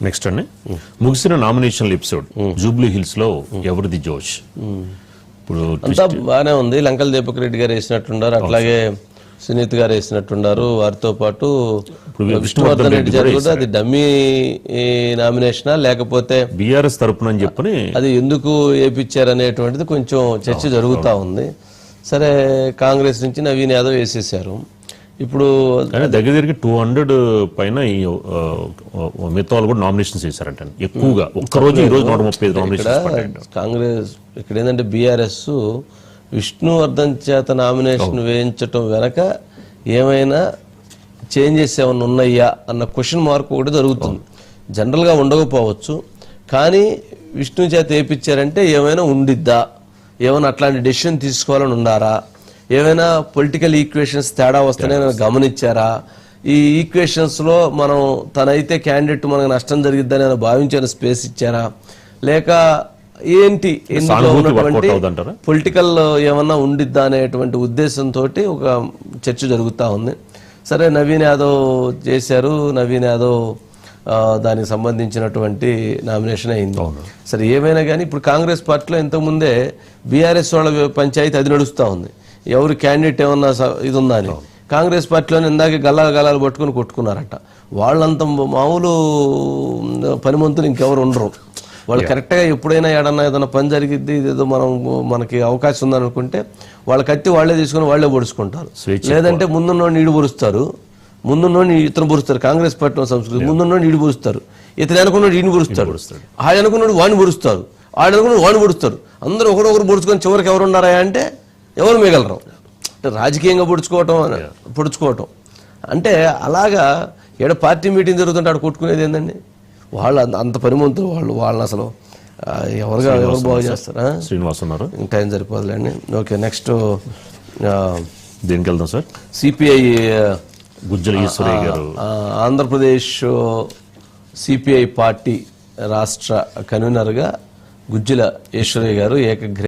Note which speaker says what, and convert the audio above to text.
Speaker 1: Next అండి, ముగిసిన నామినేషన్ల ఎపిసోడ్ జూబ్లీ హిల్స్ లో ఎవరిది జోష్? ఇప్పుడు
Speaker 2: అంతా బాగానే ఉంది. లంకల దీపక్ రెడ్డి గారు వేసినట్టున్నారు, అట్లాగే సునీత్ గారు వేసినట్టున్నారు. వారితో పాటు విష్ణువర్ధన్ రెడ్డి గారు కూడా అది డమ్మీ నామినేషనా లేకపోతే
Speaker 1: బీఆర్ఎస్ తరపున అని చెప్పని
Speaker 2: అది ఎందుకు వేయించారు అనేటువంటిది కొంచెం చర్చ జరుగుతూ ఉంది. సరే, కాంగ్రెస్ నుంచి నవీన్ యాదవ్ వేసేసారు. ఇప్పుడు
Speaker 1: దగ్గర దగ్గర 200 పైన మిగతా వాళ్ళు కూడా నామినేషన్స్ చేశారంట ఎక్కువగా. ఒక్కరోజు ఈ రోజు 135 నామినేషన్స్.
Speaker 2: కాంగ్రెస్ ఇక్కడ ఏంటంటే బీఆర్ఎస్ విష్ణువర్ధన్ చేత నామినేషన్ వేయించటం వెనక ఏమైనా చేంజెస్ ఏమైనా ఉన్నాయా అన్న క్వశ్చన్ మార్క్ ఒకటి జరుగుతుంది. జనరల్గా ఉండకపోవచ్చు, కానీ విష్ణు చేత వేయించారంటే ఏమైనా ఉండిద్దా, ఏమైనా అట్లాంటి డెసిషన్ తీసుకోవాలని ఉన్నారా, ఏమైనా పొలిటికల్ ఈక్వేషన్స్ తేడా వస్తాయని గమనించారా, ఈ ఈక్వేషన్స్లో మనం తనైతే క్యాండిడేట్ మనకు నష్టం జరిగిద్దని భావించిన స్పేస్ ఇచ్చారా, లేక ఏంటి ఉన్నటువంటి పొలిటికల్ ఏమన్నా ఉండిద్దా అనేటువంటి ఉద్దేశంతో ఒక చర్చ జరుగుతూ ఉంది. సరే, నవీన్ యాదవ్ చేశారు, నవీన్ యాదవ్ దానికి సంబంధించినటువంటి నామినేషన్ అయింది. సరే, ఏమైనా కానీ ఇప్పుడు కాంగ్రెస్ పార్టీలో ఇంతకుముందే బీఆర్ఎస్ వాళ్ళ పంచాయతీ అది నడుస్తూ ఉంది. ఎవరు క్యాండిడేట్ ఏమన్నా ఇది ఉందా అని. కాంగ్రెస్ పార్టీలోనే ఇందాక గల్లాలు పట్టుకుని కొట్టుకున్నారట. వాళ్ళంత మామూలు పనిమంతులు ఇంకెవరు ఉండరు. వాళ్ళు కరెక్ట్గా ఎప్పుడైనా ఏదైనా పని జరిగిద్ది, ఇదేదో మనకి అవకాశం ఉందని అనుకుంటే వాళ్ళ కత్తి వాళ్ళే తీసుకుని వాళ్ళే పొడుచుకుంటారు. లేదంటే ముందున్నోడిని ఈడు పొడుస్తారు, ముందున్నోడిని ఇతను పొడుస్తారు. కాంగ్రెస్ పార్టీ సంస్కృతి ముందున్నోడిని ఈడు పొడుస్తారు, ఇతను అనుకున్నాడు ఈయన పొడుస్తాడు, ఆడు అనుకున్నాడు వాడిని పొడుస్తారు, ఆడు అనుకున్నాడు వాడిని పొడుస్తారు. అందరూ ఒకరొకరు పొడుచుకొని చివరికి ఎవరు ఉన్నారా అంటే ఎవరు మిగలరు. రాజకీయంగా పొడుచుకోవటం అంటే అలాగా. ఏడ పార్టీ మీటింగ్ జరుగుతుంటే ఆడు కొట్టుకునేది ఏందండి? వాళ్ళు అంత పనిమంతులు వాళ్ళని అసలు ఎవరు బాగు చేస్తారా?
Speaker 1: శ్రీనివాస్ ఉన్నారు,
Speaker 2: టైం సరిపోదులేండి. ఓకే, నెక్స్ట్
Speaker 1: దేనికి వెళ్దాం సార్?
Speaker 2: సిపిఐ
Speaker 1: గుజ్జల ఈశ్వరయ్య గారు
Speaker 2: ఆంధ్రప్రదేశ్ సిపిఐ పార్టీ రాష్ట్ర కన్వీనర్గా గుజ్జల ఈశ్వరయ్య గారు ఏకగ్రీవంగా